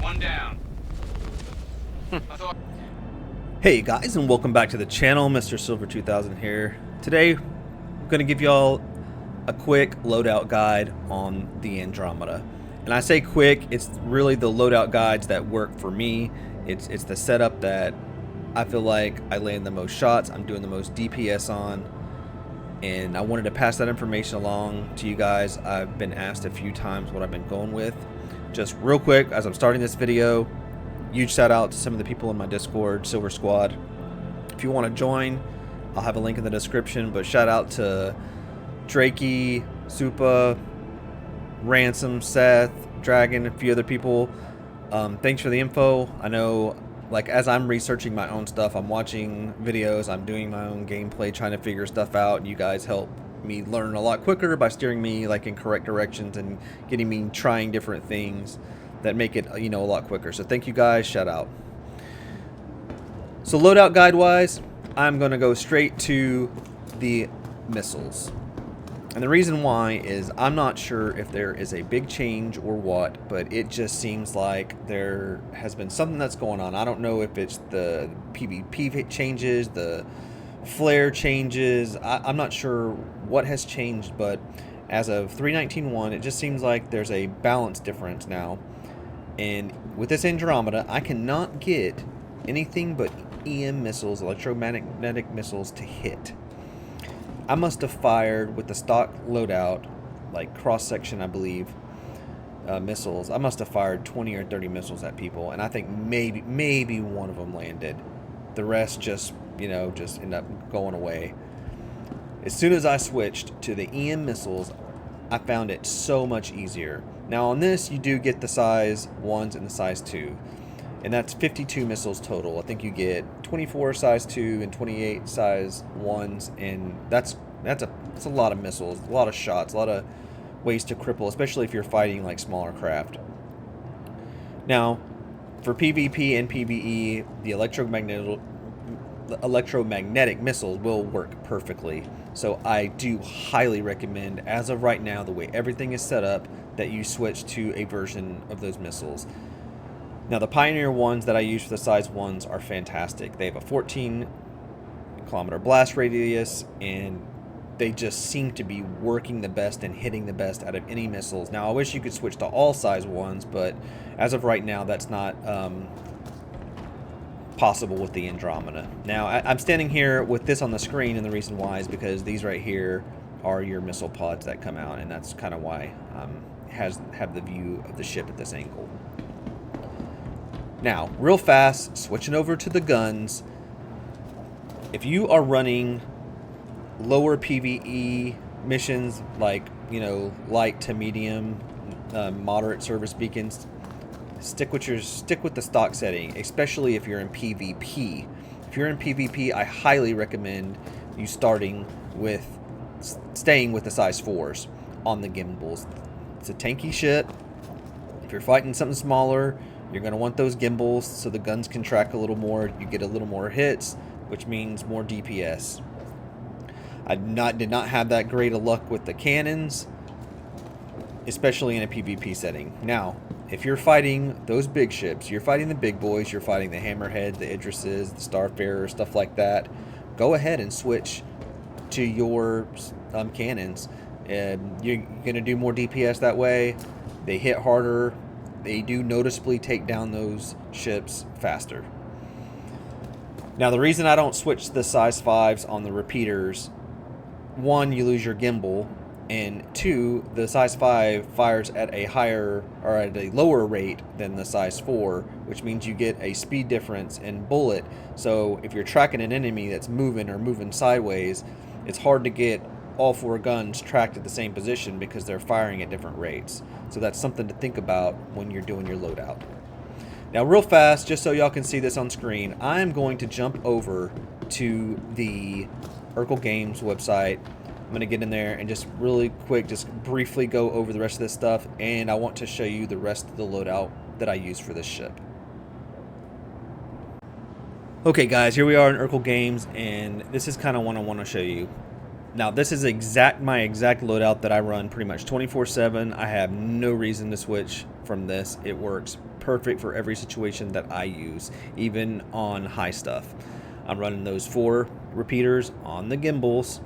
One down. Hey guys, and welcome back to the channel. Mr. Silver 2000 here. Today I'm going to give y'all a quick loadout guide on the Andromeda. And I say quick, it's really the loadout guides that work for me. It's the setup that I feel like I land the most shots, I'm doing the most DPS on, and I wanted to pass that information along to you guys. I've been asked a few times what I've been going with. Just real quick, as I'm starting this video, huge shout out to some of the people in my Discord, Silver Squad. If you want to join, I'll have a link in the description, but shout out to Drakey, Supa, Ransom, Seth, Dragon, a few other people. Thanks for the info. I know, like, as I'm researching my own stuff, I'm watching videos, I'm doing my own gameplay, trying to figure stuff out, and you guys help me learn a lot quicker by steering me like in correct directions and getting me trying different things that make it, you know, a lot quicker. So thank you guys, shout out. So loadout guide wise, I'm going to go straight to the missiles. And the reason why is I'm not sure if there is a big change or what, but it just seems like there has been something that's going on. I don't know if it's the PvP changes, the flare changes. I'm not sure what has changed, but as of 3.19.1, it just seems like there's a balance difference now. And with this Andromeda, I cannot get anything but EM missiles, electromagnetic missiles, to hit. I must have fired with the stock loadout, like cross-section, I believe, missiles. I must have fired 20 or 30 missiles at people, and I think maybe one of them landed. The rest just, you know, just end up going away. As soon as I switched to the EM missiles, I found it so much easier. Now on this, you do get the size 1s and the size 2. And that's 52 missiles total. I think you get 24 size 2 and 28 size 1s, and that's a lot of missiles, a lot of shots, a lot of ways to cripple, especially if you're fighting like smaller craft. Now, for PvP and PvE, the electromagnetic missiles will work perfectly. So I do highly recommend, as of right now, the way everything is set up, that you switch to a version of those missiles. Now, the Pioneer ones that I use for the size 1s are fantastic. They have a 14-kilometer blast radius, and they just seem to be working the best and hitting the best out of any missiles. Now, I wish you could switch to all size 1s, but as of right now, that's not possible with the Andromeda. Now, I'm standing here with this on the screen, and the reason why is because these right here are your missile pods that come out, and that's kind of why have the view of the ship at this angle. Now, real fast, switching over to the guns. If you are running lower PvE missions, like, you know, light to medium, moderate service beacons, stick with the stock setting, especially if you're in PvP. If you're in PvP, I highly recommend you staying with the size 4s on the gimbals. It's a tanky ship. If you're fighting something smaller, you're going to want those gimbals so the guns can track a little more. You get a little more hits, which means more DPS. I did not have that great of luck with the cannons, especially in a PvP setting. Now, if you're fighting those big ships, you're fighting the big boys, you're fighting the Hammerheads, the Idrises, the Starfarers, stuff like that, go ahead and switch to your cannons. You're going to do more DPS that way. They hit harder. They do noticeably take down those ships faster. Now, the reason I don't switch the size 5s on the repeaters, 1, you lose your gimbal, and 2, the size 5 fires at a higher or at a lower rate than the size 4, which means you get a speed difference in bullet. So if you're tracking an enemy that's moving sideways, it's hard to get all 4 guns tracked at the same position because they're firing at different rates. So that's something to think about when you're doing your loadout. Now, real fast, just so y'all can see this on screen, I'm going to jump over to the Erkul Games website. I'm going to get in there and just really quick, just briefly go over the rest of this stuff, and I want to show you the rest of the loadout that I use for this ship. Okay guys, here we are in Erkul Games, and this is kind of what I want to show you. Now this is my exact loadout that I run pretty much 24/7. I have no reason to switch from this. It works perfect for every situation that I use, even on high stuff. I'm running those 4 repeaters on the gimbals.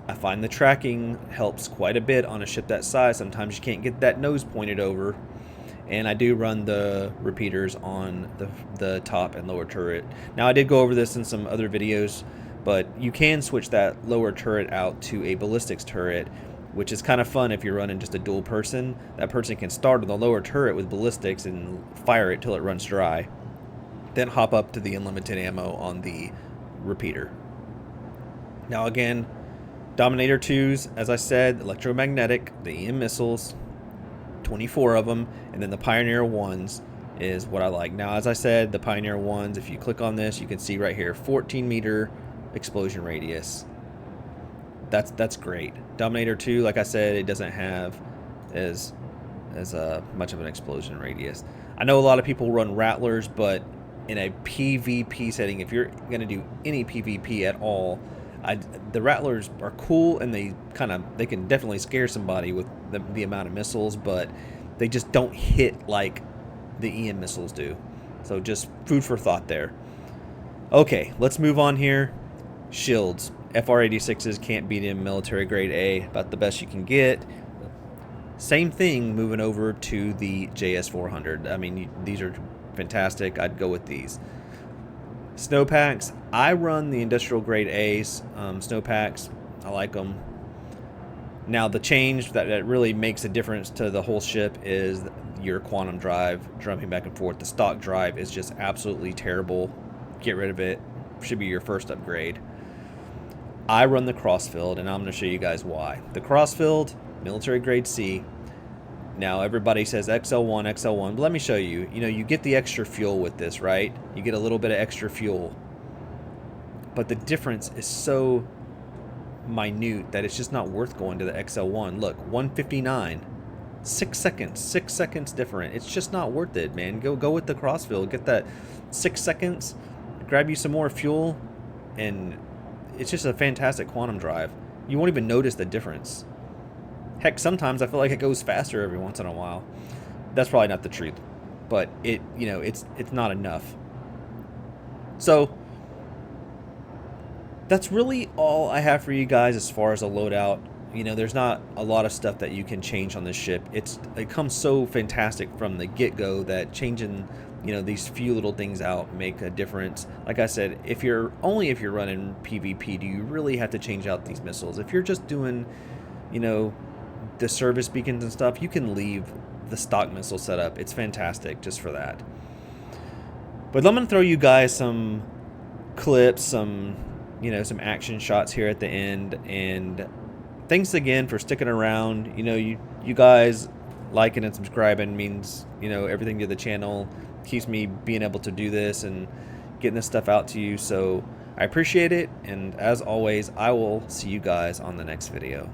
I find the tracking helps quite a bit on a ship that size. Sometimes you can't get that nose pointed over. And I do run the repeaters on the top and lower turret. Now I did go over this in some other videos, but you can switch that lower turret out to a ballistics turret, which is kind of fun if you're running just a dual person. That person can start on the lower turret with ballistics and fire it till it runs dry, then hop up to the unlimited ammo on the repeater. Now again, Dominator 2s, as I said, electromagnetic, the EM missiles, 24 of them, and then the Pioneer 1s is what I like. Now, as I said, the Pioneer 1s, if you click on this, you can see right here, 14-meter explosion radius. That's great. Dominator 2, like I said, it doesn't have as much of an explosion radius. I know a lot of people run Rattlers, but in a PvP setting, if you're going to do any PvP at all, the Rattlers are cool, and they can definitely scare somebody with the amount of missiles, but they just don't hit like the EM missiles do. So just food for thought there. Okay, let's move on here. Shields. FR-86s can't beat them. Military grade A, about the best you can get. Same thing moving over to the JS400. I mean, these are fantastic. I'd go with these. Snowpacks, I run the industrial grade A's. Snowpacks, I like them. Now the change that really makes a difference to the whole ship is your quantum drive, jumping back and forth. The stock drive is just absolutely terrible. Get rid of it. Should be your first upgrade. I run the crossfield, and I'm going to show you guys why. The crossfield, military grade C. Now everybody says XL1, XL1, but let me show you. You know, you get the extra fuel with this, right? You get a little bit of extra fuel. But the difference is so minute that it's just not worth going to the XL1. Look, 159. 6 seconds. 6 seconds different. It's just not worth it, man. Go with the crossfield. Get that 6 seconds. Grab you some more fuel, and it's just a fantastic quantum drive. You won't even notice the difference. Heck, sometimes I feel like it goes faster every once in a while. That's probably not the truth, but it's not enough. So that's really all I have for you guys as far as a loadout. You know, there's not a lot of stuff that you can change on this ship. It comes so fantastic from the get-go that changing, these few little things out make a difference. Like I said, if you're running PvP, do you really have to change out these missiles? If you're just doing, the service beacons and stuff, you can leave the stock missile setup. It's fantastic just for that. But I'm going to throw you guys some clips, some action shots here at the end. And thanks again for sticking around. You guys liking and subscribing means, everything to the channel. Keeps me being able to do this and getting this stuff out to you. So I appreciate it. And as always, I will see you guys on the next video.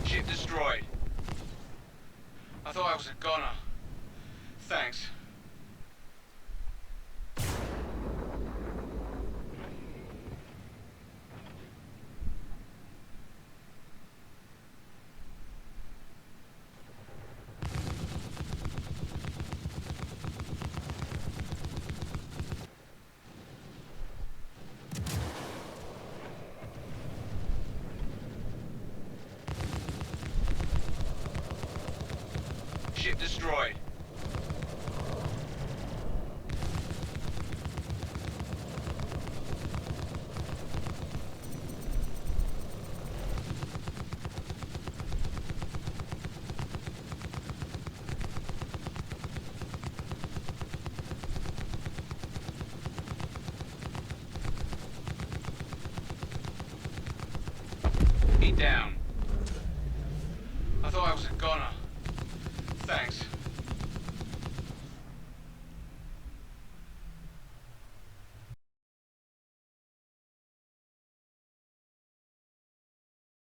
Ship destroyed. I thought I was a goner. Thanks. Ship destroyed. He down. I thought I was a gunner.